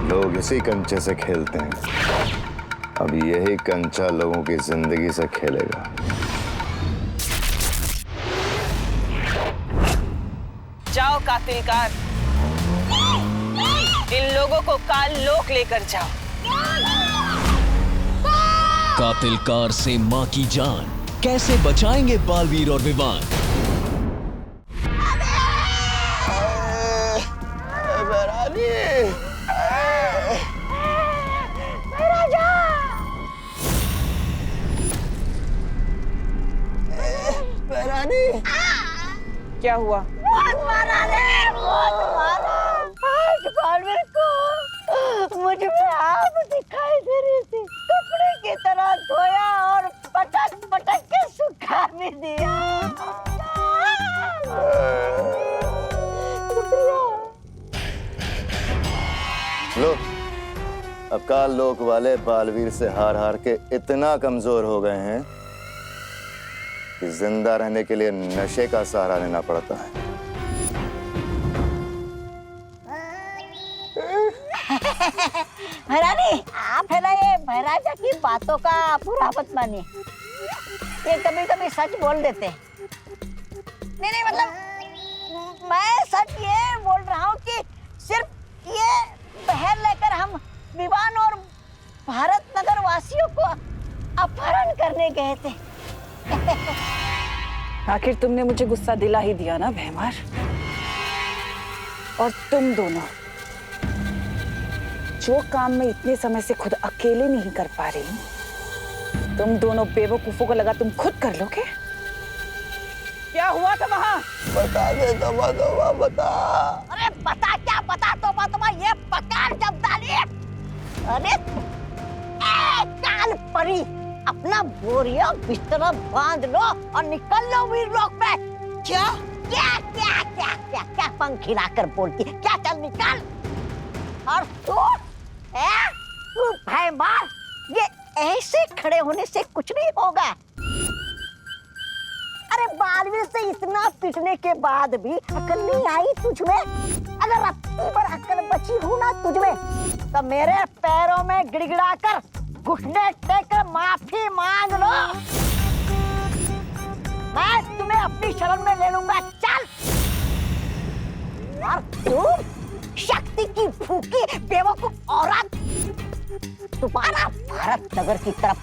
लोग इसी कंचे से खेलते हैं। अब यही कंचा लोगों की जिंदगी से खेलेगा। जाओ कातिलकार, इन लोगों को काल लोक लेकर जाओ। कातिलकार से मां की जान कैसे बचाएंगे बालवीर और विवान? क्या हुआ? बहुत मारा रे, बहुत मारा। आज बालवीर को मुझ में आग दिखाई दे रही थी। कपड़े की तरह धोया और पटक पटक के सुखा भी दिया। लो, अब काल लोक वाले बालवीर से हार हार के इतना कमजोर हो गए हैं कि जिंदा रहने के लिए नशे का सहारा लेना पड़ता है। भैरानी, आप है ना ये भैराजा की बातों का पूरा मत मानिए। ये कभी कभी सच बोल देते हैं। नहीं मतलब मैं सच ये बोल रहा हूँ कि सिर्फ ये पहल लेकर हम विवान और भारत नगर वासियों को अपहरण करने गए थे। आखिर तुमने मुझे गुस्सा दिला ही दिया ना भैमार। और तुम दोनों जो काम मैं इतने समय से खुद अकेले नहीं कर पा रही हूँ, तुम दोनों बेवकूफों को लगा तुम खुद कर लोगे। क्या हुआ था वहाँ? बता दे तोबा तोबा बता। अरे बता क्या बता तोबा ये पकार जब डाली। अरे काल परी, अपना बोरिया बिस्तरा बांध लो और निकल लो वीर लोक पे। क्या क्या क्या क्या क्या क्या पंख हिलाकर बोलती है? क्या, चल निकल। और तू भैमार, ये ऐसे खड़े होने से कुछ नहीं होगा। अरे बालवीर से इतना पिटने के बाद भी अकल नहीं आई तुझमें? अगर रत्ती पर अकल बची हो ना तुझमें, तो मेरे पैरों में गिड़गिड़ाकर घुटने टेककर माफी मांग लो। मैं तुम्हें अपनी शरण में ले लूंगा। चल। और तू शक्ति की भूखी बेवकूफ औरत, तुम्हारा भारत नगर की तरफ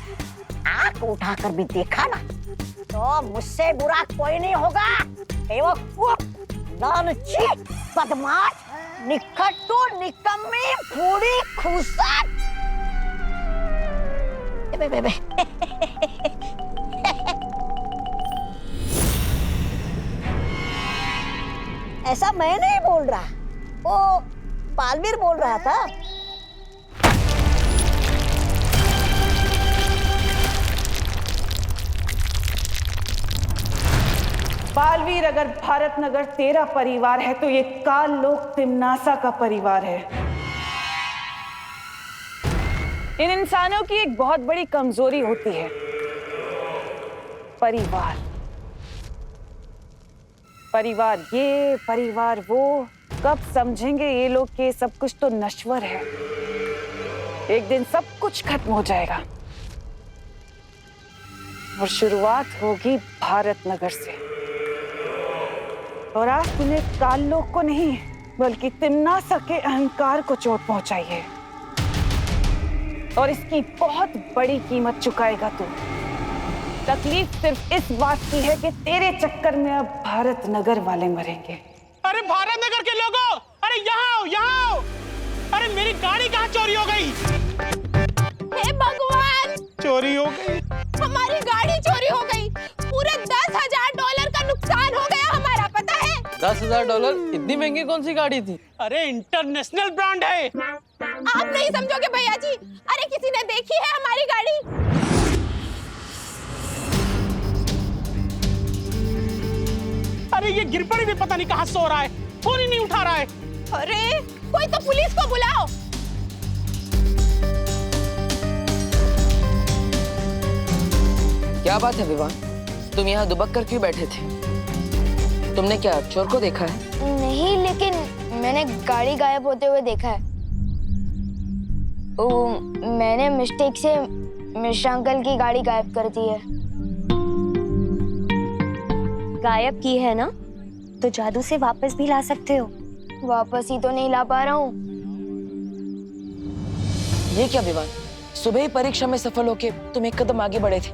आंख उठाकर भी देखा ना, तो मुझसे बुरा कोई नहीं होगा। बेवकूफ, लालची, बदमाश, निकट्टू, निकम्मी, फूड़ी, खूसट। ऐसा मैं नहीं बोल रहा, वो बालवीर बोल रहा था। बालवीर, अगर भारत नगर तेरा परिवार है तो ये काल लोक तिमनासा का परिवार है। इन इंसानों की एक बहुत बड़ी कमजोरी होती है, परिवार। परिवार ये, परिवार वो, कब समझेंगे ये लोग कि सब कुछ तो नश्वर है। एक दिन सब कुछ खत्म हो जाएगा और शुरुआत होगी भारत नगर से। और आज तूने काल लोक को नहीं बल्कि तिमनासा के अहंकार को चोट पहुंचाई है, और इसकी बहुत बड़ी कीमत चुकाएगा तू। तकलीफ सिर्फ इस बात की है कि तेरे चक्कर में अब भारत नगर वाले मरेंगे। अरे भारत नगर के लोगों, अरे यहाँ आओ, यहाँ आओ। अरे मेरी गाड़ी कहाँ चोरी हो गई? हे भगवान, चोरी हो गई, हमारी गाड़ी चोरी हो गई। पूरे $10,000 का नुकसान हो गया हमारा, पता है? $10,000? इतनी महंगी कौन सी गाड़ी थी? अरे इंटरनेशनल ब्रांड है। आप नहीं समझोगे भैया जी। अरे किसी ने देखी है हमारी गाड़ी? अरे ये गिरपड़ी भी पता नहीं कहाँ सो रहा है, फोन ही नहीं उठा रहा है। अरे कोई तो पुलिस को बुलाओ। क्या बात है विवान, तुम यहाँ दुबक कर क्यों बैठे थे? तुमने क्या चोर को देखा है? नहीं, लेकिन मैंने गाड़ी गायब होते हुए देखा है। मैंने मिस्टेक से मिश्रा अंकल की गाड़ी गायब कर दी है। गायब की है ना, तो जादू से वापस भी ला सकते हो। वापस ही तो नहीं ला पा रहा हूँ। ये क्या विवान, सुबह ही परीक्षा में सफल होके तुम एक कदम आगे बढ़े थे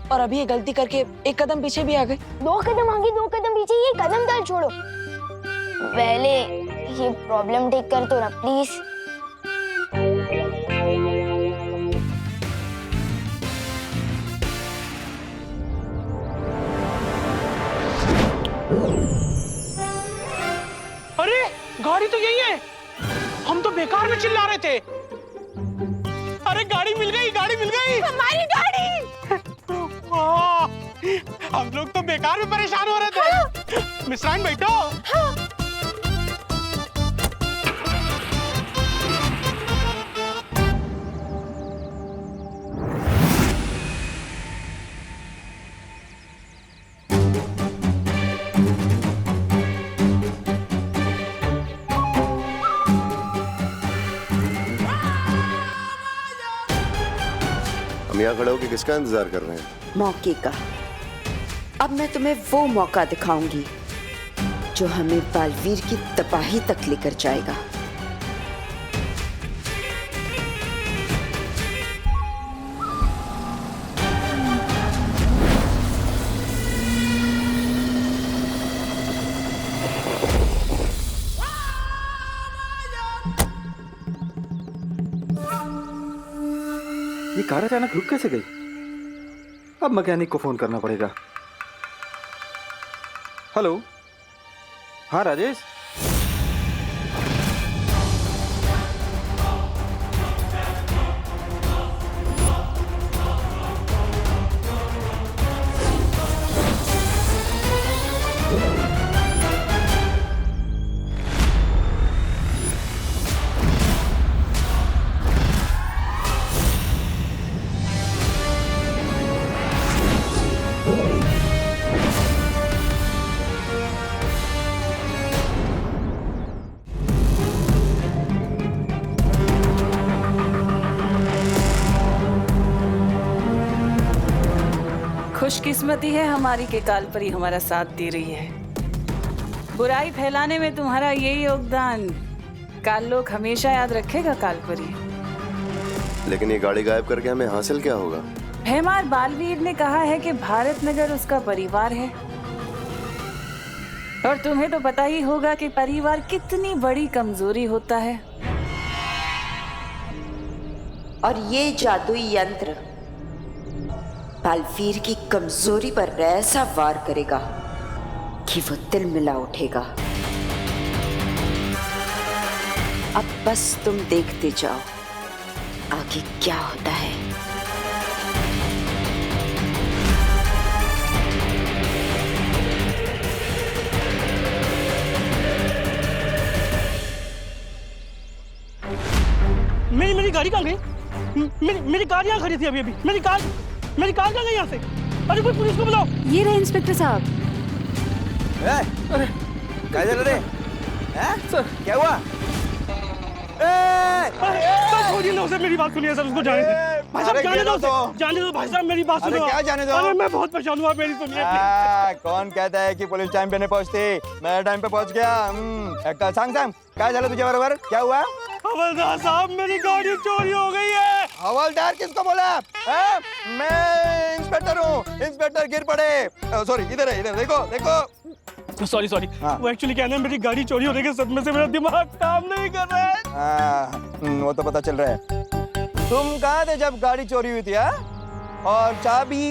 और अभी ये गलती करके एक कदम पीछे भी आ गए। 2 कदम आगे 2 कदम पीछे, ये कदम दल छोड़ो। पहले ये प्रॉब्लम ठीक कर दो ना प्लीज। अरे गाड़ी तो यही है, हम तो बेकार में चिल्ला रहे थे। अरे गाड़ी मिल गई, गाड़ी मिल गई, हमारी गाड़ी। हम लोग तो बेकार में परेशान हो रहे थे। मिश्राइन बैठो। हम यहाँ खड़े होकर किसका इंतजार कर रहे हैं? मौके का। अब मैं तुम्हें वो मौका दिखाऊंगी जो हमें बालवीर की तबाही तक लेकर जाएगा। ये कार अचानक रुक कैसे गई? अब मैकेनिक को फोन करना पड़ेगा। हेलो, हाँ राजेश। खुशकिस्मती है हमारी के कालपरी हमारा साथ दे रही है। बुराई फैलाने में तुम्हारा यही योगदान काल लोग हमेशा याद रखेगा कालपरी। लेकिन ये गाड़ी गायब करके हमें हासिल क्या होगा? हेमार बालवीर ने कहा है कि भारत नगर उसका परिवार है, और तुम्हें तो पता ही होगा कि परिवार कितनी बड़ी कमजोरी होता है। और ये जादुई यंत्र बालवीर की कमजोरी पर ऐसा वार करेगा कि वो दिल मिला उठेगा। अब बस तुम देखते जाओ आगे क्या होता है। मेरी गाड़ी कहाँ गई? मेरी कार यहाँ खड़ी थी अभी अभी। मेरी कार कहाँ गई यहाँ से? अरे कोई पुलिस को बुलाओ। ये रहे इंस्पेक्टर साहब। अरे क्या चल रहे हैं? सर क्या हुआ? सर छोड़िए ना उसे, मेरी बात सुनिए सर, उसको जाने दो। भाई साहब जाने दो उसे, जाने दो भाई साहब, मेरी बात सुनो। क्या जाने दो? अरे मैं बहुत परेशान हुआ, मेरी सुनिए। कौन कहता है कि पुलिस टाइम पे नहीं पहुंचती? मैं टाइम पे पहुंच गया। सांग क्या चलो तुझे बराबर? क्या हुआ? हवलदार साहब मेरी गाड़ी चोरी हो गई है। हवलदार किसको बोला? मैं इंस्पेक्टर हूँ। इंस्पेक्टर गिर पड़े। सॉरी, इधर है, इधर देखो। सॉरी वो एक्चुअली क्या है, मेरी गाड़ी चोरी होने के सदमे से मेरा दिमाग काम नहीं कर रहा है। वो तो पता चल रहा है। तुम कहाँ थे जब गाड़ी चोरी हुई थी? और चाबी?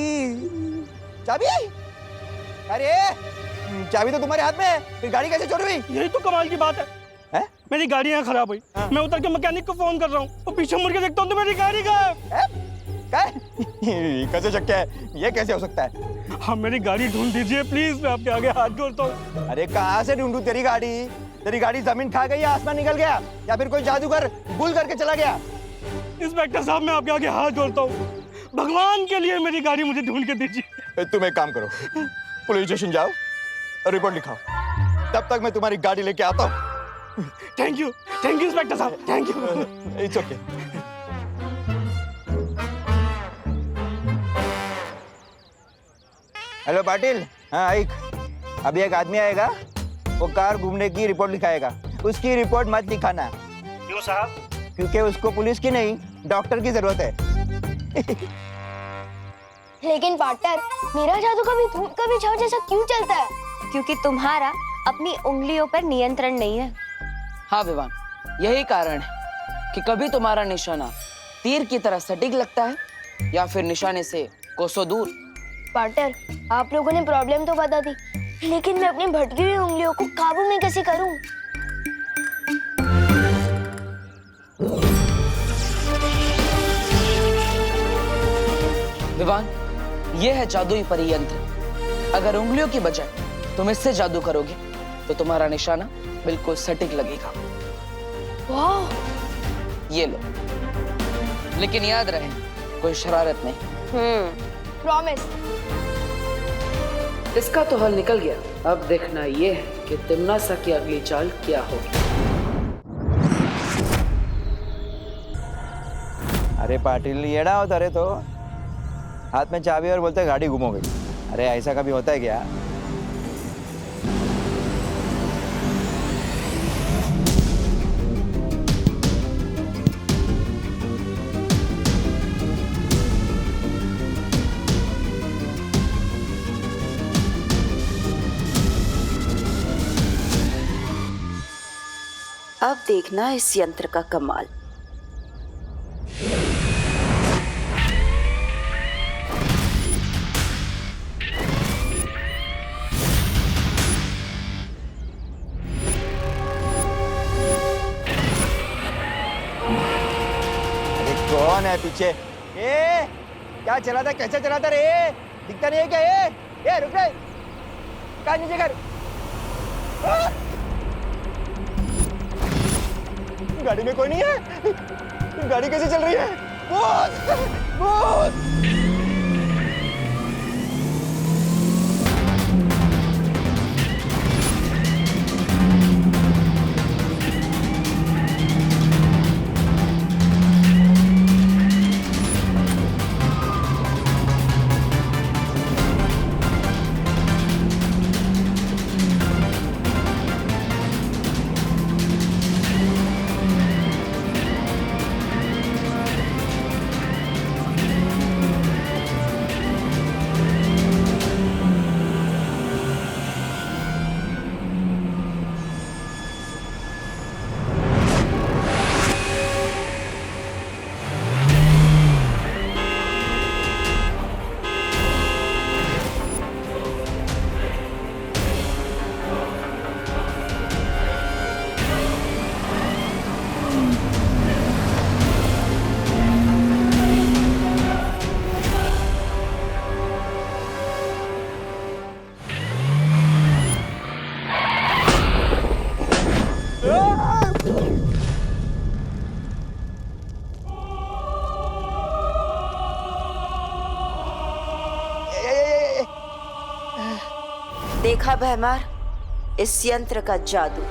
अरे चाबी तो तुम्हारे हाथ में है, फिर गाड़ी कैसे चोरी हुई? यही तो कमाल की बात है। मेरी गाड़ी यहाँ खराब हुई। मैं उतर के मैकेनिक को फोन कर रहा हूँ, वो पीछे मुड़ के देखता हूँ तो मेरी गाड़ी कैसे शक है? ये कैसे हो सकता है? हम मेरी गाड़ी ढूंढ दीजिए प्लीज, मैं आपके आगे हाथ जोड़ता हूँ। अरे कहाँ से ढूंढूं तेरी गाड़ी? तेरी गाड़ी जमीन खा गई या आसमान निकल गया या फिर कोई जादूगर गुल करके चला गया? इंस्पेक्टर साहब मैं आपके आगे हाथ जोड़ता हूँ, भगवान के लिए मेरी गाड़ी मुझे ढूंढ के दीजिए। तुम एक काम करो, पुलिस स्टेशन जाओ, रिपोर्ट लिखाओ, तब तक मैं तुम्हारी गाड़ी लेके आता हूँ। थैंक यू इंस्पेक्टर साहब, thank you. It's okay. Hello Patil, हाँ एक अभी एक आदमी आएगा, वो कार घूमने की रिपोर्ट लिखाएगा। उसकी रिपोर्ट मत लिखाना। क्यों साहब? क्योंकि उसको पुलिस की नहीं डॉक्टर की जरूरत है। लेकिन पार्टनर, मेरा जादू कभी धूप कभी छाव जैसा क्यों चलता है? क्योंकि तुम्हारा अपनी उंगलियों पर नियंत्रण नहीं है। हाँ विवान, यही कारण है कि कभी तुम्हारा निशाना तीर की तरह सटीक लगता है या फिर निशाने से कोसों दूर। पार्टनर, आप लोगों ने प्रॉब्लम तो बता दी, लेकिन मैं अपनी भटकी हुई उंगलियों को काबू में कैसे करूं? विवान, ये है जादुई परियंत्र। अगर उंगलियों की बजाय तुम इससे जादू करोगे तो तुम्हारा निशाना बिल्कुल सटीक लगेगा। वाह! ये लो, लेकिन याद रहे कोई शरारत नहीं। प्रॉमिस। इसका तो हल निकल गया। अब देखना ये है कि तिम्नासा की अगली चाल क्या होगी। अरे पाटिल येड़ा होता रे, तो हाथ में चाबी और बोलते गाड़ी घूमो गई। अरे ऐसा कभी होता है क्या? अब देखना इस यंत्र का कमाल। कौन है पीछे? ए, क्या चलाता, कैसे चलाता रे? दिखता नहीं है क्या? ये रुक रे, कार नीचे कर। गाड़ी में कोई नहीं है। गाड़ी कैसे चल रही है? भूत! भूत! देखा भैमार, इस यंत्र का जादू।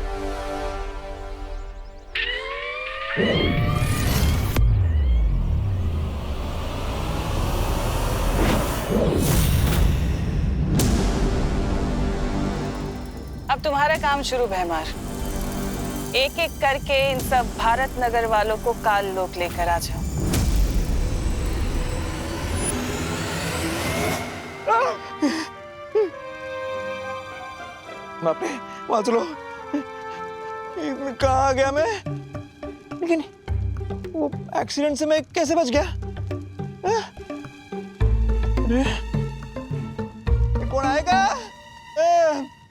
अब तुम्हारा काम शुरू भैमार। एक एक करके इन सब भारत नगर वालों को काल लोक लेकर आ जाओ। बाप रे, वाचलो। कहाँ आ गया मैं? लेकिन वो एक्सीडेंट से मैं कैसे बच गया? कौन आएगा?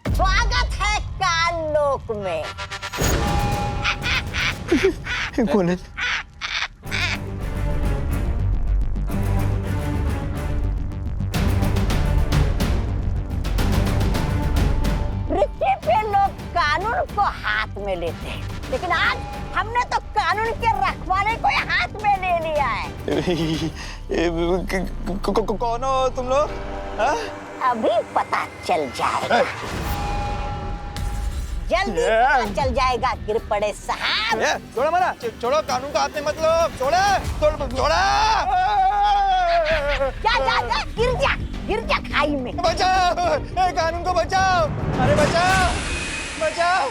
स्वागत है काल लोक में। कौन है? पृथ्वी पे लोग कानून को हाथ में लेते हैं, लेकिन आज हमने तो कानून के रखवाले को हाथ में ले लिया है। कौन हो तुम लोग? अभी पता चल जाएगा। जल्दी पता चल जाएगा गिर पड़े साहब। छोड़ो मना, छोड़ो, कानून को हाथ में मत लो। छोड़ो, छोड़ो। जा गिर जा। गिर जा खाई में। बचाओ, ए कानून को बचाओ, अरे बचाओ, बचाओ।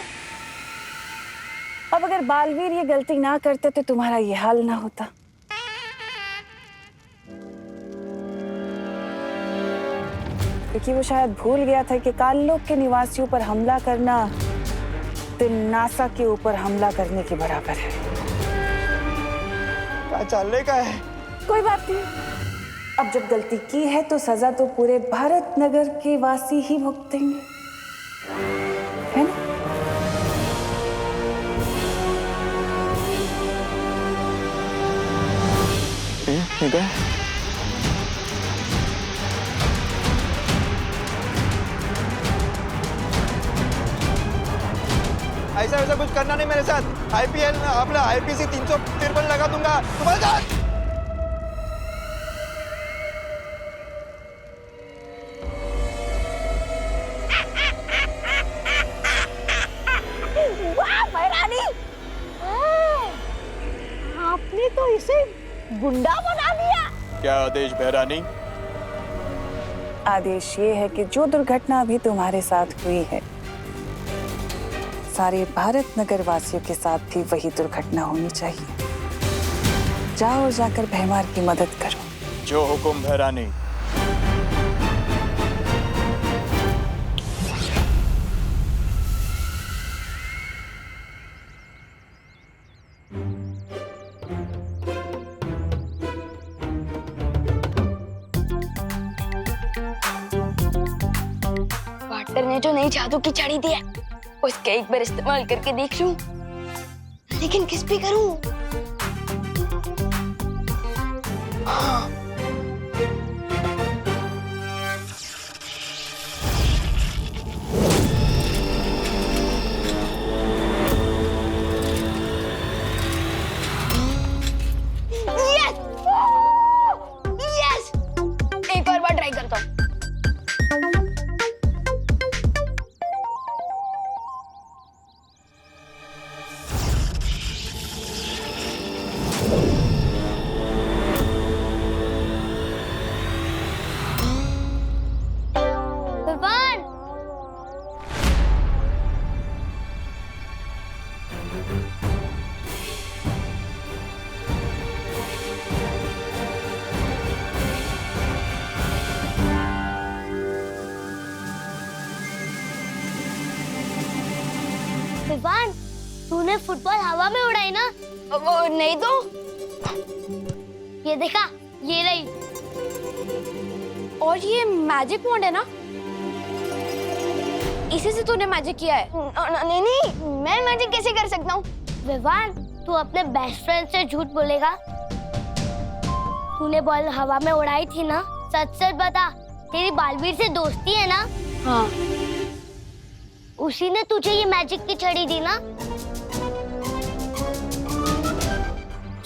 अब अगर बालवीर ये गलती ना करते तो तुम्हारा ये हाल ना होता। क्योंकि वो शायद भूल गया था कि काललोक के निवासियों पर हमला करना तो नासा के ऊपर हमला करने के बराबर है। क्या चलने का है? कोई बात नहीं, अब जब गलती की है तो सजा तो पूरे भारत नगर के वासी ही भुगतेंगे, है ना? ठीक है। ऐसा वैसा कुछ करना नहीं मेरे साथ। आईपीएल अपना आईपीसी 353 लगा दूंगा तुम्हारे साथ। वाह महारानी, आपने तो इसे गुंडा बना दिया। क्या आदेश भैरानी? आदेश ये है कि जो दुर्घटना अभी तुम्हारे साथ हुई है, सारे भारत नगर वासियों के साथ भी वही दुर्घटना होनी चाहिए। जाओ और जाकर भैमार की मदद करो। जो हुकुम भैरानी। पार्टनर ने जो नई जादू की छड़ी दी है उसका एक बार इस्तेमाल करके देख लूं, लेकिन किस पे करूं? हाँ। यस! यस! एक और बार ट्राई करता हूँ। विवान, तूने फुटबॉल हवा में उड़ाई ना? वो नहीं तो ये देखा, ये रही। और ये मैजिक वॉन्ड है ना? इसी से तूने मैजिक किया है? नहीं नहीं, मैं मैजिक कैसे कर सकता हूँ? विवान, तू अपने बेस्ट फ्रेंड से झूठ बोलेगा? तूने बॉल हवा में उड़ाई थी ना? सच सच बता, तेरी बालवीर से दोस्ती है ना? हाँ। उसी ने तुझे ये मैजिक की छड़ी दी ना?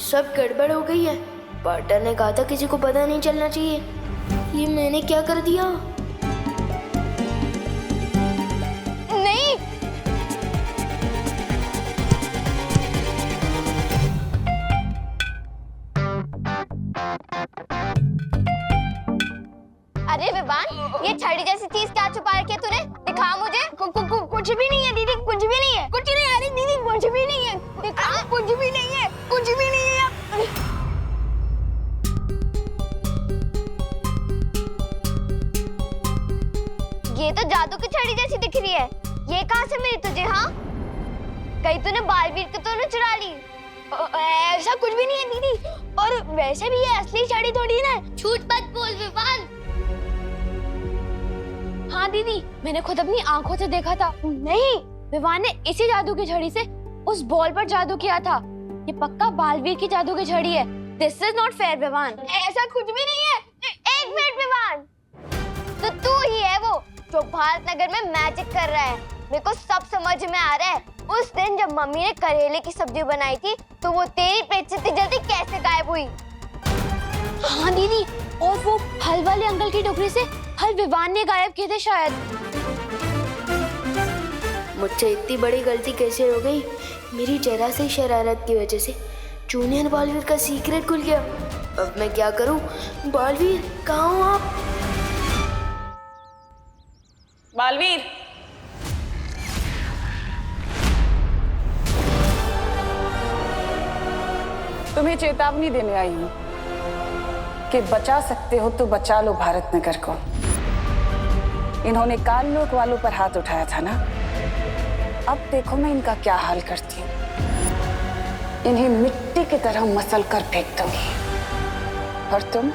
सब गड़बड़ हो गई है। पार्टनर ने कहा था किसी को पता नहीं चलना चाहिए। ये मैंने क्या कर दिया? नहीं। अरे विवान, ये छड़ी जैसी चीज क्या छुपा रखी है तूने? दिखा मुझे। कुछ भी नहीं है दीदी, कुछ भी नहीं है। कुछ नहीं, अरे दीदी कुछ भी नहीं है। दिखा, कुछ भी नहीं है, कुछ भी नहीं है। ये तो जादू की छड़ी जैसी दिख रही है। ये कहाँ से मिली तुझे? हाँ, कहीं तूने बालवीर को तो न चुरा ली? ऐसा कुछ भी नहीं है दीदी, और वैसे भी ये असली छड़ी थोड़ी ना। झूठ मत बोल विवान। हाँ दीदी, मैंने खुद अपनी आंखों से देखा था। नहीं, विवान ने इसी जादू की छड़ी से उस बॉल पर जादू किया था। ये पक्का बालवीर की जादू की छड़ी है। This is not fair Vivaan. ऐसा कुछ भी नहीं है। एक मिनट विवान, तो तू ही है वो जो भारत नगर में मैजिक कर रहा है। मेरे को सब समझ में आ रहा है। उस दिन जब मम्मी ने करेले की सब्जी बनाई थी तो वो तेरी पेट से इतनी जल्दी कैसे गायब हुई? हाँ दीदी, और वो फल वाले अंकल की टोकरी से फल विवान ने गायब किए थे शायद। मुझसे इतनी बड़ी गलती कैसे हो गई? मेरी जरा सी शरारत की वजह से जूनियर बालवीर का सीक्रेट खुल गया। अब मैं क्या करूं? बालवीर, कहाँ हो आप? बालवीर, तुम्हें चेतावनी देने आई हूं कि बचा सकते हो तो बचा लो भारत नगर को। इन्होंने काल लोक वालों पर हाथ उठाया था ना, अब देखो मैं इनका क्या हाल करती हूँ। इन्हें मिट्टी की तरह मसल कर फेंक दूंगी और तुम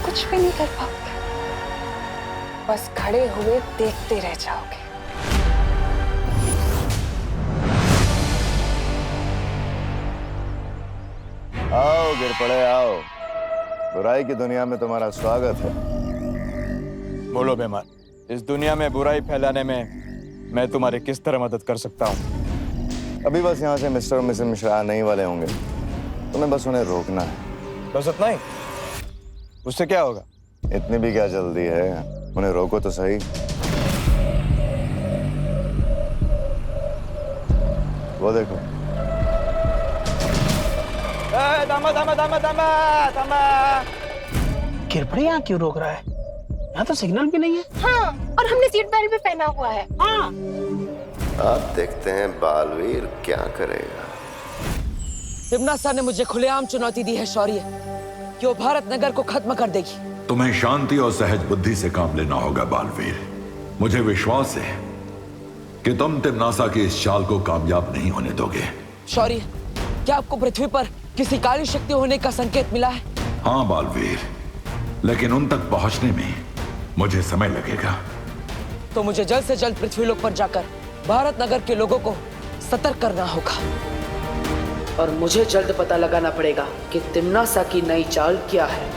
कुछ भी नहीं कर पाओगे, बस खड़े हुए देखते रह जाओगे। आओ गिर पड़े आओ, बुराई की दुनिया में तुम्हारा स्वागत है। बोलो बेमान, इस दुनिया में बुराई फैलाने में मैं तुम्हारी किस तरह मदद कर सकता हूँ? अभी बस यहाँ से मिस्टर और मिसेस मिश्रा आने ही वाले होंगे, तुम्हें बस उन्हें रोकना है। बस इतना ही? उससे क्या होगा? इतनी भी क्या जल्दी है, उन्हें रोको तो सही। वो देखो। दामा दामा दामा दामा दामा। गिरपड़े यहाँ क्यों रोक रहा है? यहाँ तो सिग्नल भी नहीं है। हाँ, और हमने सीट बेल्ट भी पहना हुआ है। हाँ। आप देखते हैं बालवीर क्या करेगा। तिम्नासा ने मुझे खुलेआम चुनौती दी है शौर्य, कि वो भारत नगर को खत्म कर देगी। तुम्हें शांति और सहज बुद्धि से काम लेना होगा बालवीर। मुझे विश्वास है कि तुम तिम्नासा की इस चाल को कामयाब नहीं होने दोगे। शौर्य, क्या आपको पृथ्वी पर किसी काली शक्ति होने का संकेत मिला है? हाँ बालवीर, लेकिन उन तक पहुंचने में मुझे समय लगेगा। तो मुझे जल्द से जल्द पृथ्वीलोक पर जाकर भारत नगर के लोगों को सतर्क करना होगा, और मुझे जल्द पता लगाना पड़ेगा कि तिम्नासा की नई चाल क्या है।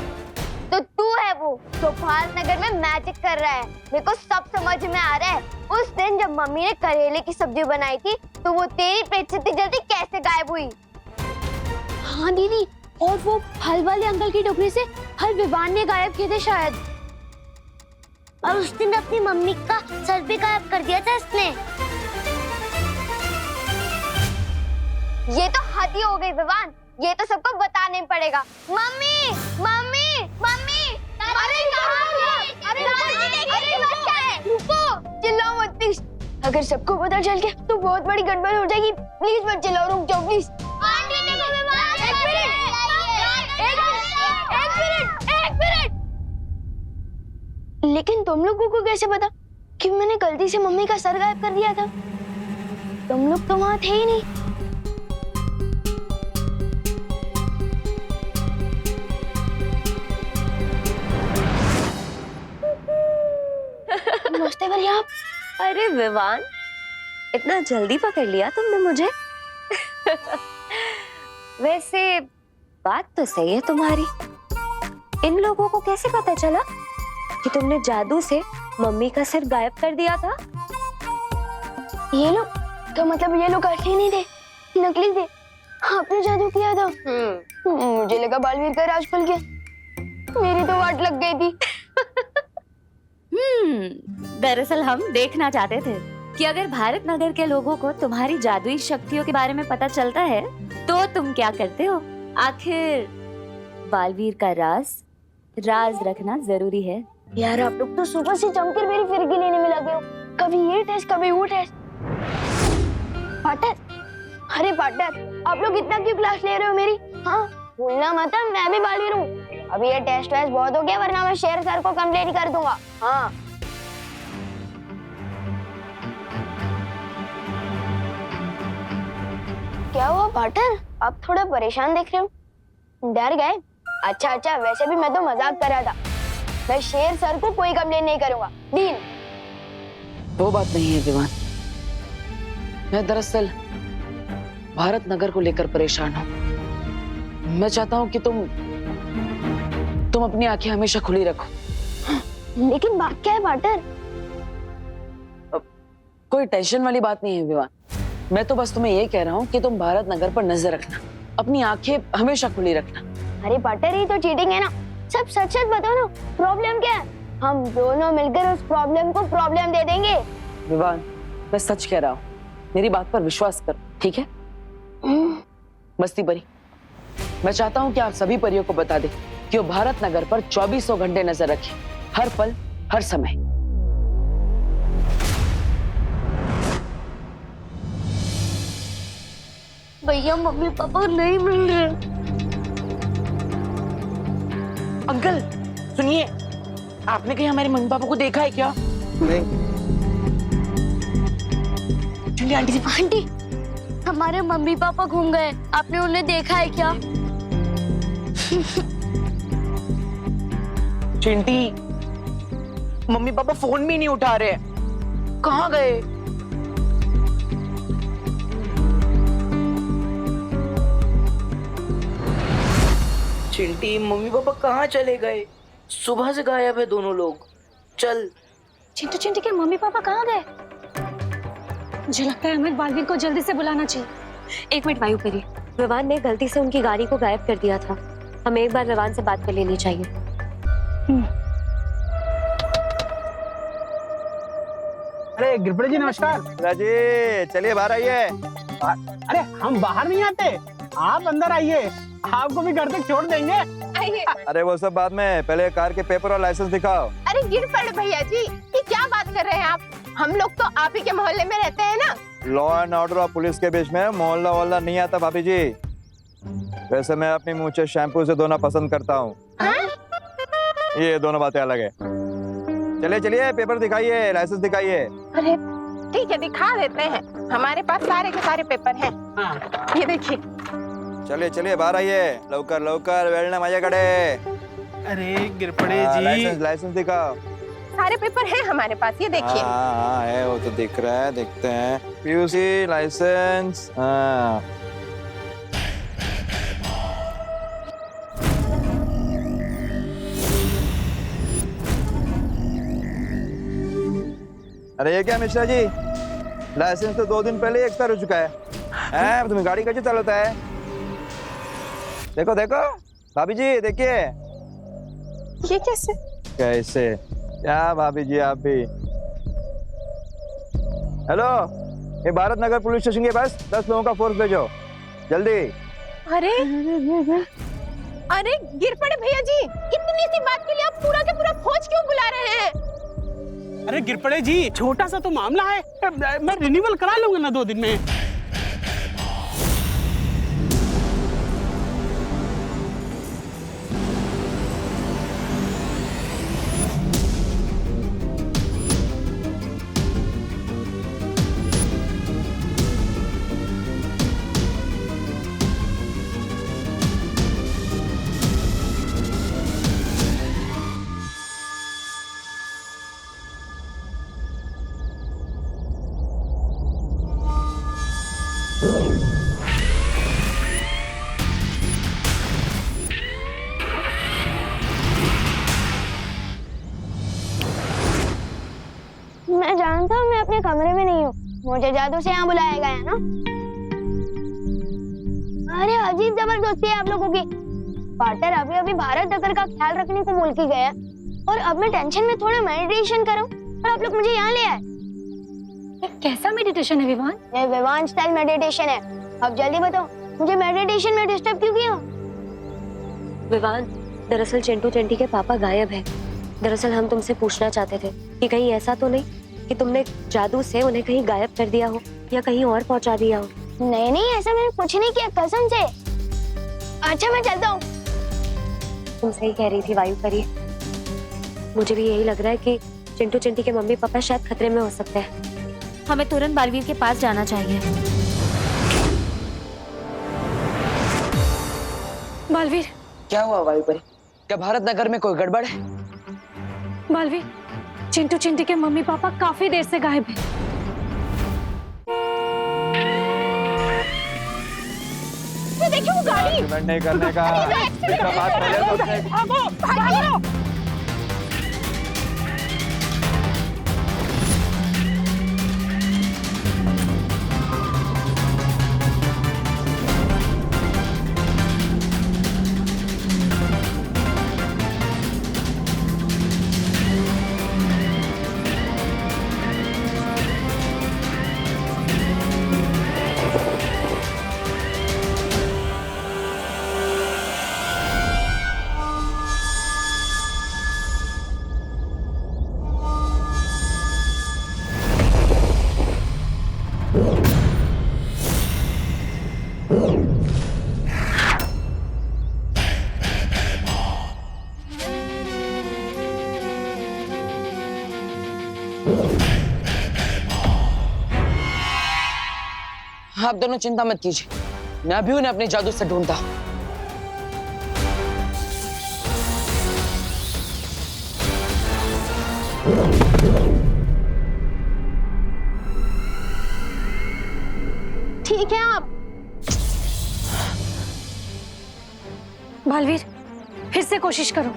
तो तू है वो जो भारत नगर में मैजिक कर रहा है। मेरे को सब समझ में आ रहा है। उस दिन जब मम्मी ने करेले की सब्जी बनाई थी, तो वो तेरी पेट से इतनी जल्दी कैसे गायब हुई? हाँ दीदी, और वो फल वाले अंकल की टोकरी से फल विवान ने गायब किए थे शायद। और उस दिन अपनी मम्मी का सर भी गायब कर दिया था इसने। ये तो हद ही हो गई विवान, ये तो सबको बताने पड़ेगा। मम्मी मम्मी मम्मी, अरे रुको, चिल्लाओ मत प्लीज। अगर सबको पता चल गया तो बहुत बड़ी गड़बड़ हो जाएगी। प्लीज मत चिल्लाओ, रुक जाओ प्लीज। एक मिनट। लेकिन तुम लोगों को कैसे पता कि मैंने गलती से मम्मी का सर गायब कर दिया था? तुम लोग तो वहां थे ही नहीं। नमस्ते भैया। आप? अरे विवान, इतना जल्दी पकड़ लिया तुमने मुझे। वैसे बात तो सही है तुम्हारी। इन लोगों को कैसे पता चला कि तुमने जादू से मम्मी का सिर गायब कर दिया था? ये लोग तो मतलब ये लोग असली नहीं थे, नकली थे। आपने जादू किया था। मुझे लगा बालवीर का राज खुल गया, मेरी तो वाट लग गई थी। दरअसल हम देखना चाहते थे कि अगर भारत नगर के लोगों को तुम्हारी जादुई शक्तियों के बारे में पता चलता है तो तुम क्या करते हो। आखिर बालवीर का राज रखना जरूरी है। यार आप लोग तो सुबह से जमकर मेरी फिरकी लेने में लगे हो, कभी ये टेस्ट कभी वो टेस्ट। पार्टनर, अरे पार्टनर, आप लोग इतना क्यों क्लास ले रहे हो मेरी? हाँ, भूलना मत, मैं भी बालवीर हूँ। अभी ये टेस्ट वेस्ट बहुत हो गया, वरना मैं शेर सर को कंप्लेन कर दूंगा। हाँ। क्या हुआ पार्टनर, आप थोड़ा परेशान दिख रहे हो? डर गए? अच्छा, वैसे भी मैं तो मजाक कर रहा था। मैं शेर सर को कोई कंप्लेन नहीं करूंगा। डील? वो बात नहीं है विवान, मैं दरअसल भारत नगर को लेकर परेशान हूँ। मैं चाहता हूँ कि तुम अपनी आंखें हमेशा खुली रखो। लेकिन बात क्या है पार्टनर? कोई टेंशन वाली बात नहीं है विवान, मैं तो बस तुम्हें ये कह रहा हूँ कि तुम भारत नगर पर नजर रखना, अपनी आंखें हमेशा खुली रखना। अरे पार्टनर, ये तो चीटिंग है ना। सब सच बताओ ना, प्रॉब्लम क्या है? हम दोनों मिलकर उस प्रॉब्लम को प्रॉब्लम दे देंगे। विवान, मैं सच कह रहा हूँ, मेरी बात पर विश्वास करो, ठीक है? मस्ती परी, मैं चाहता हूँ कि आप सभी परियों को बता दें कि वो भारत नगर पर 2400 घंटे नजर रखें, हर पल हर समय। भैया मम्मी पापा नहीं मिल रहे। अंकल सुनिए, आपने कहीं हमारे मम्मी पापा को देखा है क्या? नहीं। चलिए आंटी जी। आंटी, हमारे मम्मी पापा घूम गए, आपने उन्हें देखा है क्या? चिंटी, मम्मी पापा फोन भी नहीं उठा रहे, कहाँ गए? चिंटी, मम्मी पापा कहाँ चले गए? सुबह से गायब है दोनों लोग। चल। चिंटू चिंटी के मम्मी पापा कहाँ गए? मुझे लगता है हमें बालवीर को जल्दी से बुलाना चाहिए। एक मिनट वायुपरी, विवान ने गलती से उनकी गाड़ी को गायब कर दिया था। हमें एक बार विवान से बात कर लेनी चाहिए। अरे गिरपड़े जी नमस्कार। राजी, चलिए बाहर आइए। अरे हम बाहर नहीं आते, आप अंदर आइए, आपको भी घर तक छोड़ देंगे। आइए। अरे वो सब बाद में, पहले कार के पेपर और लाइसेंस दिखाओ। अरे गिरपड़ भैया जी, ये क्या बात कर रहे हैं आप? हम लोग तो आप ही के मोहल्ले में रहते हैं ना। लॉ एंड ऑर्डर और पुलिस के बीच में मोहल्ला वोहल्ला नहीं आता भाभी जी। वैसे मैं अपनी मूंछें शैम्पू से धोना पसंद करता हूँ। ये दोनों बातें अलग है। चलिए चलिए, पेपर दिखाइए, लाइसेंस दिखाइए। अरे ठीक है, दिखा देते हैं, हमारे पास सारे के सारे पेपर हैं। ये देखिए। चलिए चलिए बाहर आइए, लवकर लवकर, वेळ ना माझ्याकडे। अरे गिरपड़े जी, लाइसेंस दिखाओ। सारे पेपर हैं हमारे पास, ये देखिए। हाँ है, वो तो दिख रहा है, देखते हैं। पीयूसी लाइसेंस, हाँ। अरे ये क्या मिश्रा जी, लाइसेंस तो 2 दिन पहले ही एक्सपायर हो चुका है। तुम्हें गाड़ी कैसे चलाता है? देखो देखो भाभी जी, देखिए। ये कैसे? कैसे क्या भाभी जी, आप भी। हेलो, ये भारत नगर पुलिस स्टेशन के पास 10 लोगों का फोर्स भेजो, जल्दी। अरे अरे गिरपड़े भैया जी, इतनी सी बात के लिए आप पूरा के पूरा फौज क्यों बुला रहे हैं? अरे गिरपड़े जी, छोटा सा तो मामला है, मैं रिन्यूअल करा लूंगा ना 2 दिन में। मैं जानता हूँ मैं अपने कमरे में नहीं हूँ, मुझे जादू से यहाँ बुलाया गया है ना। अरे अजीब जबरदस्ती है आप लोगों की। पार्टनर अभी अभी भारत नगर का ख्याल रखने को बोल के गया, और अब मैं टेंशन में थोड़ा मेडिटेशन करूँ और आप लोग मुझे यहाँ ले आए। कैसा मेडिटेशन है विवान? ये विवान स्टाइल मेडिटेशन है। अब जल्दी बताओ, मुझे मेडिटेशन में डिस्टर्ब क्यों किया? विवान, दरअसल चिंटू चिंटी के पापा गायब हैं। दरअसल हम तुमसे पूछना चाहते थे कि कहीं ऐसा तो नहीं कि तुमने जादू से उन्हें कहीं गायब कर दिया हो या कहीं और पहुंचा दिया हो। नहीं नहीं, ऐसा मैंने कुछ नहीं किया, कसम से। अच्छा मैं चलता हूँ। तुम सही कह रही थी वायुपरी, मुझे भी यही लग रहा है कि चिंटू चिंटी के मम्मी पापा शायद खतरे में हो सकते हैं। हमें तुरंत बालवीर के पास जाना चाहिए। बालवीर, क्या हुआ वायुपरी? क्या भारत नगर में कोई गड़बड़ है? बालवीर, चिंटू चिंटी के मम्मी पापा काफी देर से गायब हैं। ये देखिए वो गाड़ी। एक्सीडेंट नहीं करने का। इसका बात पहले तो भागो, भागो। आप दोनों चिंता मत कीजिए, मैं भी उन्हें अपने जादू से ढूंढता हूं। ठीक है आप। बालवीर, फिर से कोशिश करो।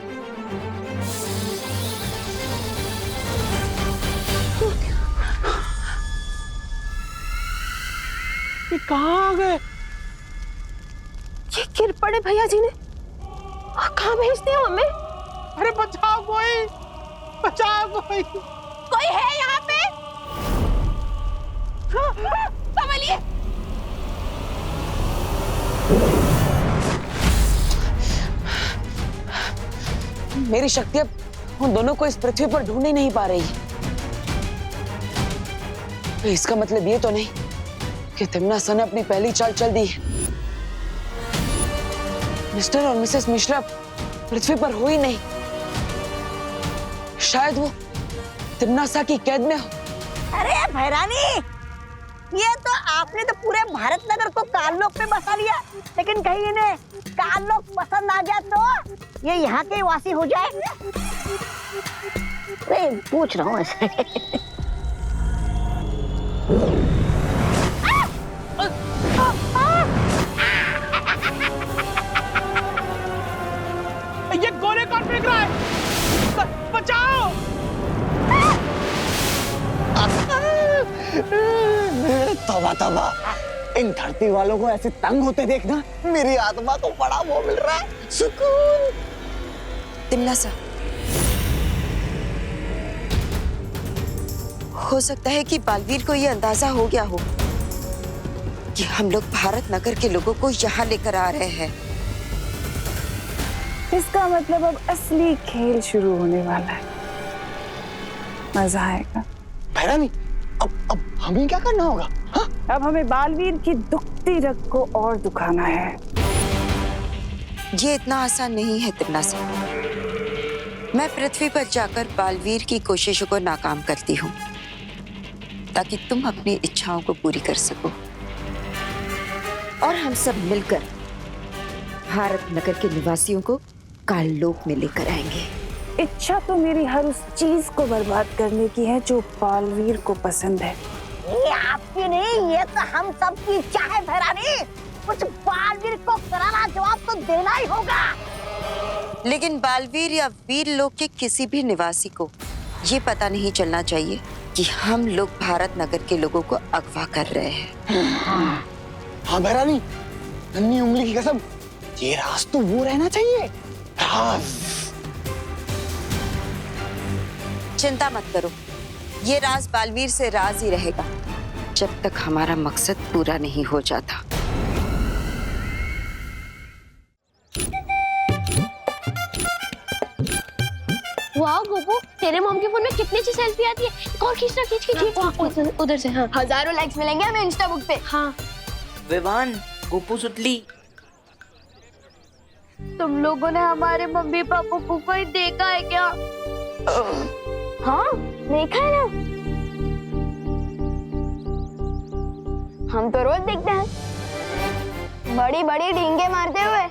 ये कहाँ आ गए? ये गिर पड़े भैया जी ने। कहाँ भेजते हो हमें? अरे बचाओ कोई, बचाओ कोई। कोई है यहाँ पे? संभलिए। मेरी शक्ति अब उन दोनों को इस पृथ्वी पर ढूंढ ही नहीं पा रही। तो इसका मतलब ये तो नहीं कि तिम्नासा ने अपनी पहली चाल चल दी है। मिस्टर और मिसेस मिश्रा पृथ्वी पर हो ही नहीं। शायद वो तिम्नासा की कैद में हो। अरे भैरानी, ये तो आपने तो पूरे भारत नगर को काललोक में बसा लिया, लेकिन कहीं इन्हें काललोक पसंद आ गया तो ये यहाँ के वासी हो जाए। अरे पूछ रहा हूँ ऐसे। ये गोले कौन फेंक रहा है? बचाओ! तौबा तौबा, इन धरती वालों को ऐसे तंग होते देखना मेरी आत्मा को बड़ा वो मिल रहा है, सुकून। तिम्नासा, हो सकता है कि बालवीर को यह अंदाजा हो गया हो कि हम लोग भारत नगर के लोगों को यहाँ लेकर आ रहे हैं। इसका मतलब अब असली खेल शुरू होने वाला है। मजा आएगा। भैरानी, अब हमें क्या करना होगा? हाँ? अब हमें बालवीर की दुखती रग को और दुखाना है। ये इतना आसान नहीं है तिम्नासा। मैं पृथ्वी पर जाकर बालवीर की कोशिशों को नाकाम करती हूँ ताकि तुम अपनी इच्छाओं को पूरी कर सको और हम सब मिलकर भारत नगर के निवासियों को काललोक में लेकर आएंगे। इच्छा तो मेरी हर उस चीज को बर्बाद करने की है जो बालवीर को पसंद है। ये आपकी नहीं, ये तो हम सब की इच्छा है भैरानी। कुछ बालवीर को करारा जवाब तो देना ही होगा। लेकिन बालवीर या वीर लोक के किसी भी निवासी को ये पता नहीं चलना चाहिए कि हम लोग भारत नगर के लोगों को अगवा कर रहे हैं। हाँ भैरानी, नन्ही उंगली की कसम, ये राज तो वो रहना चाहिए, राज। चिंता मत करो, ये राज बालवीर से राज ही रहेगा जब तक हमारा मकसद पूरा नहीं हो जाता। वाह गोपू, तेरे मॉम के फोन में कितनी अच्छी सेल्फी आती है। एक और खींचना, खींच उधर से। हाँ, हजारों लाइक्स मिलेंगे हमें इंस्टा बुक पे। हाँ विवान, गोपू सुतली, तुम लोगों ने हमारे मम्मी पापा को कोई देखा है क्या? हाँ देखा है ना, हम तो रोज देखते हैं, बड़ी बड़ी डींगे मारते हुए।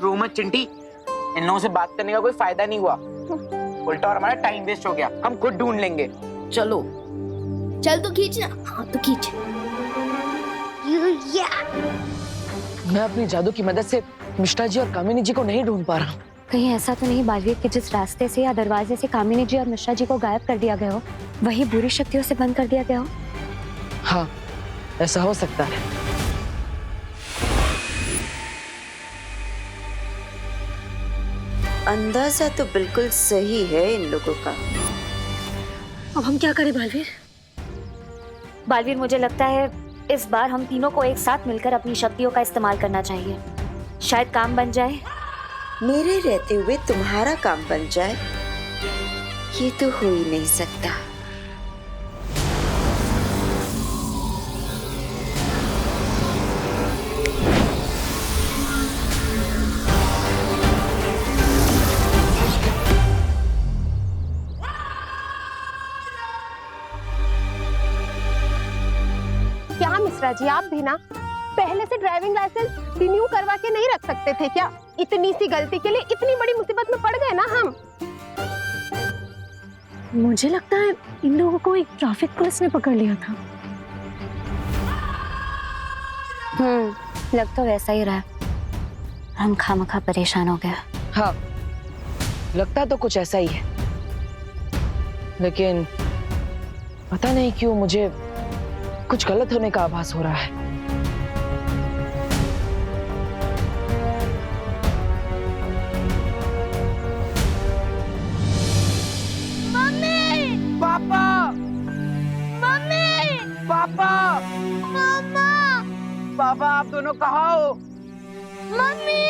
रो मत चिंटी, इन लोगों से बात करने का कोई फायदा नहीं हुआ, उल्टा और हमारा टाइम वेस्ट हो गया। हम खुद ढूंढ लेंगे। चलो चल तू खींच ना। हाँ तो खींच। मैं अपनी जादू की मदद से मिश्रा जी और कामिनी जी को नहीं ढूंढ पा रहा हूँ। कहीं ऐसा तो नहीं बालवीर के जिस रास्ते से या दरवाजे से कामिनी जी और मिश्रा जी को गायब कर दिया गया हो, वही बुरी शक्तियों से बंद कर दिया गया हो? हाँ, ऐसा हो सकता है। अंदाजा तो बिल्कुल सही है इन लोगों का। अब हम क्या करें बालवीर? बालवीर, मुझे लगता है इस बार हम तीनों को एक साथ मिलकर अपनी शक्तियों का इस्तेमाल करना चाहिए। शायद काम बन जाए। मेरे रहते हुए तुम्हारा काम बन जाए, ये तो हो ही नहीं सकता। पिताजी आप भी ना पहले से ड्राइविंग लाइसेंस रिन्यू करवा के नहीं रख सकते थे क्या? इतनी सी गलती के लिए इतनी बड़ी मुसीबत में पड़ गए ना हम। मुझे लगता है इन लोगों को एक ट्रैफिक पुलिस ने पकड़ लिया था। लग तो वैसा ही रहा। हम खामखा परेशान हो गए। हाँ, लगता तो कुछ ऐसा ही है, लेकिन पता नहीं क्यों मुझे कुछ गलत होने का आभास हो रहा है। मम्मी! पापा! मम्मी! पापा! मम्मा! पापा आप दोनों कहाँ हो? मम्मी!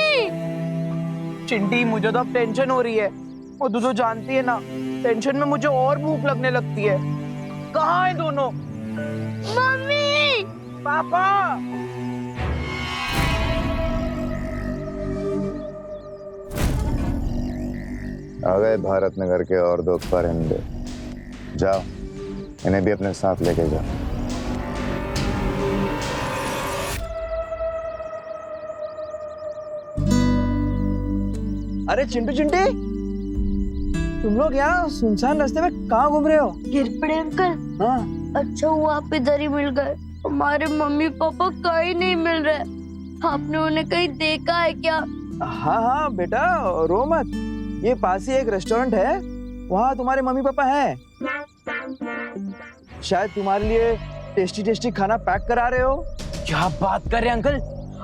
चिंटी मुझे तो अब टेंशन हो रही है, और तू तो जानती है ना टेंशन में मुझे और भूख लगने लगती है। कहाँ है दोनों? मम्मी! पापा! आ गए भारत नगर के और दो परिंदे। जाओ, इन्हें भी अपने साथ लेके जाओ। अरे चिंटू चिंटी, तुम लोग यहाँ सुनसान रास्ते में कहाँ घूम रहे हो? गिरपड़े अंकल। हाँ। अच्छा हुआ आप इधर ही मिल गए। हमारे मम्मी पापा कहीं नहीं मिल रहे। आपने उन्हें कहीं देखा है क्या? हाँ हाँ बेटा, रो मत। ये पास ही एक रेस्टोरेंट है, वहाँ तुम्हारे मम्मी पापा हैं। शायद तुम्हारे लिए टेस्टी टेस्टी खाना पैक करा रहे हो। क्या बात कर रहे हैं अंकल,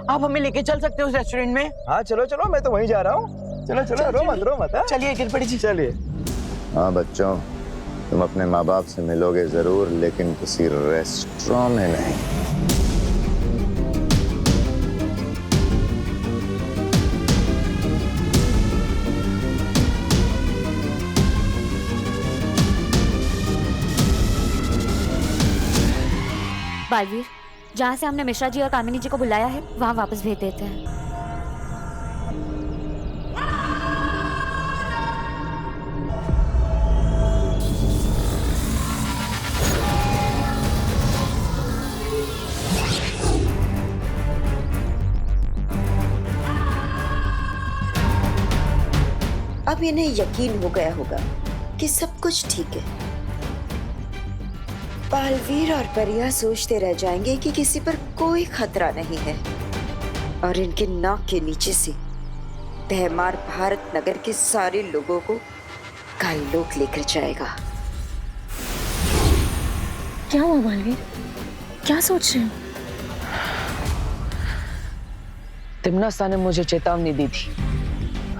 आप हमें लेके चल सकते हो उस रेस्टोरेंट में? हाँ चलो चलो, मैं तो वहीं जा रहा हूँ। चलो चलो, रो मत। हाँ? चलिए गिरपड़ी जी। चलिए। हाँ बच्चों, तुम अपने माँ बाप से मिलोगे जरूर, लेकिन किसी रेस्टोरेंट में नहीं। बालवीर, जहाँ से हमने मिश्रा जी और कामिनी जी को बुलाया है वहाँ वापस भेज देते हैं। अब इन्हें यकीन हो गया होगा कि सब कुछ ठीक है। बालवीर और परिया सोचते रह जाएंगे कि किसी पर कोई खतरा नहीं है, और इनके नाक के नीचे से तहमार भारत नगर के सारे लोगों को काललोक लेकर जाएगा। क्या हुआ बालवीर? क्या सोच रहे हो? तिम्नासा ने मुझे चेतावनी दी थी,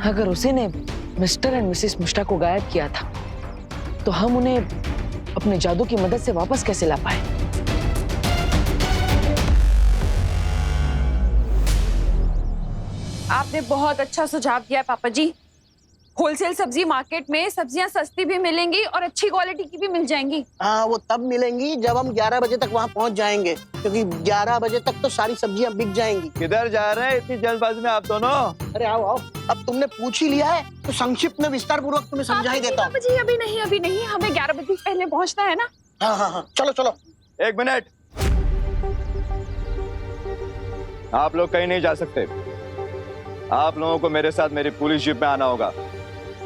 अगर उसी ने मिस्टर एंड मिसेस मिश्रा को गायब किया था तो हम उन्हें अपने जादू की मदद से वापस कैसे ला पाए। आपने बहुत अच्छा सुझाव दिया पापा जी। होलसेल सब्जी मार्केट में सब्जियां सस्ती भी मिलेंगी और अच्छी क्वालिटी की भी मिल जाएंगी। हाँ, वो तब मिलेंगी जब हम 11 बजे तक वहाँ पहुँच जाएंगे, क्योंकि 11 बजे तक तो सारी सब्जियां बिक जाएंगी। किधर जा रहे हैं इतनी जल्दबाजी में आप दोनों? अरे आओ आओ, अब तुमने पूछ ही लिया है तो संक्षिप्त में विस्तार पूर्वक तुम्हें समझा ही देता हूँ। पापा जी अभी नहीं, हमें 11 बजे पहले पहुंचना है ना। हाँ हाँ हाँ, चलो चलो। एक मिनट, आप लोग कहीं नहीं जा सकते। आप लोगों को मेरे साथ मेरी पुलिस जीप में आना होगा।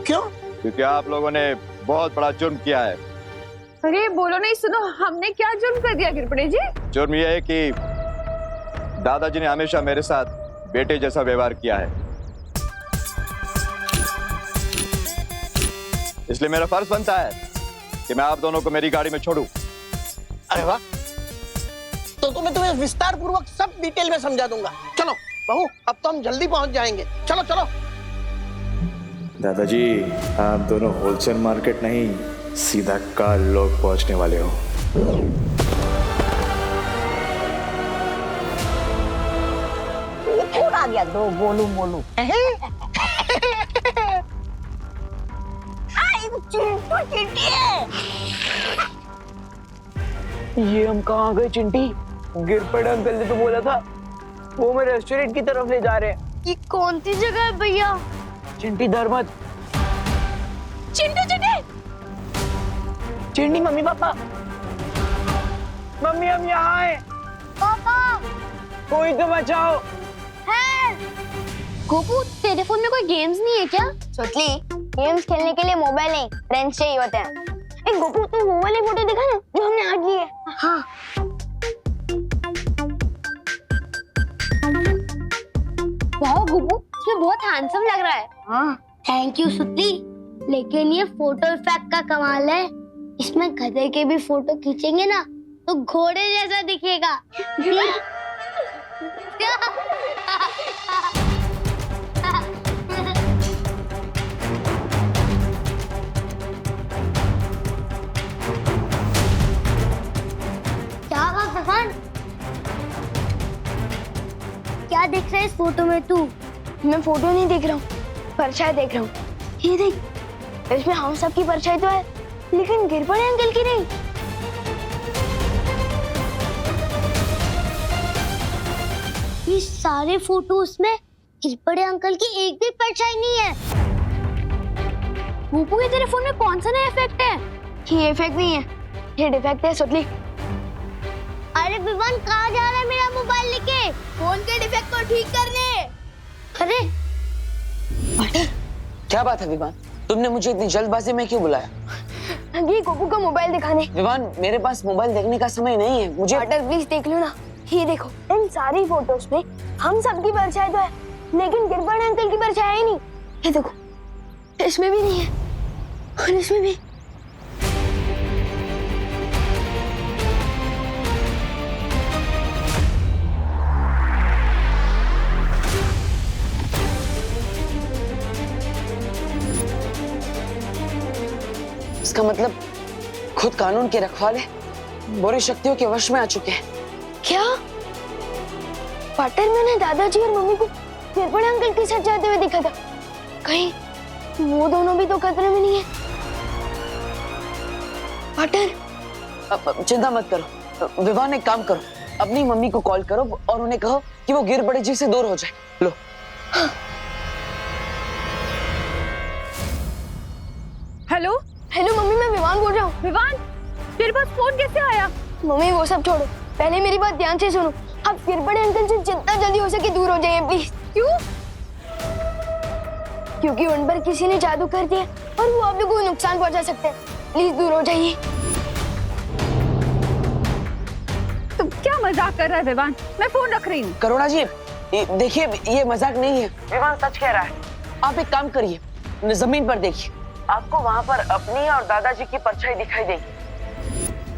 क्यों? क्योंकि आप लोगों ने बहुत बड़ा जुर्म किया है। अरे बोलो नहीं, सुनो, हमने क्या जुर्म कर दिया गिरपड़े जी? जुर्म यह है कि दादाजी ने हमेशा मेरे साथ बेटे जैसा व्यवहार किया है, इसलिए मेरा फर्ज बनता है कि मैं आप दोनों को मेरी गाड़ी में छोड़ूं। अरे वाह, तो मैं तुम्हें विस्तार पूर्वक सब डिटेल में समझा दूंगा। चलो बहू, अब तो हम जल्दी पहुंच जाएंगे। चलो चलो। दादाजी, आप दोनों होलसेल मार्केट नहीं, सीधा काललोक पहुंचने वाले हो। कौन आ गया? दो बोलू बोलू। ये हम कहाँ गए चिंटी? गिरपड़े अंकल ने तो बोला था वो हमें रेस्टोरेंट की तरफ ले जा रहे हैं। ये कौन सी जगह है भैया? चिंटी डर मत। चिंटू चिंटी, मम्मी पापा, मम्मी हम यहाँ हैं। पापा कोई तो बचाओ। गोपू तेरे फोन में कोई गेम्स नहीं है क्या? सोचली गेम्स खेलने के लिए मोबाइल नहीं फ्रेंड्स चाहिए होते हैं। ए गोपू तू वो वाली फोटो दिखा ना जो हमने आज ली है। हाँ वाह गोपू इसमें बहुत हैंडसम लग रहा है। हाँ थैंक यू सुतली, लेकिन ये फोटो इफेक्ट का कमाल है। इसमें गधे के भी फोटो खींचेंगे ना तो घोड़े जैसा दिखेगा। क्या बात भगवान, क्या देख रहा है इस फोटो में तू? मैं फोटो नहीं देख रहा हूँ, परछाई देख रहा हूँ। ये देख, इसमें हम सब की परछाई तो है लेकिन गिरपड़े अंकल की नहीं। ये सारे फोटोज में गिरपड़े अंकल की एक भी परछाई नहीं है। गोपू ये तेरे फोन में कौन सा नया इफेक्ट है? ये इफेक्ट नहीं है, ये डिफेक्ट है सुतली। अरे विवान कहाँ जा रहा है मेरा मोबाइल लेके? फोन के डिफेक्ट को ठीक करने। अरे क्या बात है विवान, तुमने मुझे इतनी जल्दबाजी में क्यों बुलाया? ये गोपू का मोबाइल दिखाने। विवान मेरे पास मोबाइल देखने का समय नहीं है, मुझे। पार्टनर प्लीज देख लो ना, ये देखो इन सारी फोटोज में हम सबकी परछाई तो है लेकिन गिरपड़े अंकल की परछाई ही नहीं। ये देखो इसमें भी नहीं है और इसमें भी। इसका मतलब खुद कानून के रखवाले बुरी शक्तियों के वश में आ चुके हैं। क्या पार्टनर, मैंने दादाजी और मम्मी को गिरपड़े अंकल के साथ जाते हुए देखा था। कहीं वो दोनों भी तो खतरे में नहीं है? पार्टनर चिंता मत करो विवान, एक काम करो, अपनी मम्मी को कॉल करो और उन्हें कहो कि वो गिरपड़े जी से दूर हो जाए। लो। हेलो हेलो मम्मी, मैं विवान बोल रहा हूँ। विवान तेरे पास फोन कैसे आया? मम्मी वो सब छोड़ो, पहले मेरी बात ध्यान से सुनो। आप गिरपड़े अंकल से जितना जल्दी हो सके दूर हो जाइए प्लीज। क्यों? क्योंकि उन पर किसी ने जादू कर दिया और वो आप लोगों को नुकसान पहुंचा सकते हैं। प्लीज दूर हो जाइए। तुम क्या मजाक कर रहा है विवान? मैं फोन रख रही हूँ। करुणा जी देखिए, ये मजाक नहीं है, विवान सच कह रहा है। आप एक काम करिए, जमीन पर देखिए, आपको वहाँ पर अपनी और दादाजी की परछाई दिखाई देगी,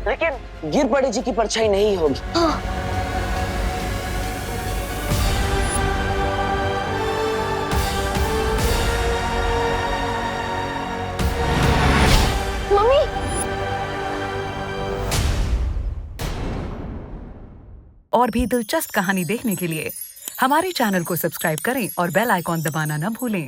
लेकिन गिरपड़े जी की परछाई नहीं होगी। मम्मी और भी दिलचस्प कहानी देखने के लिए हमारे चैनल को सब्सक्राइब करें और बेल आइकॉन दबाना न भूलें।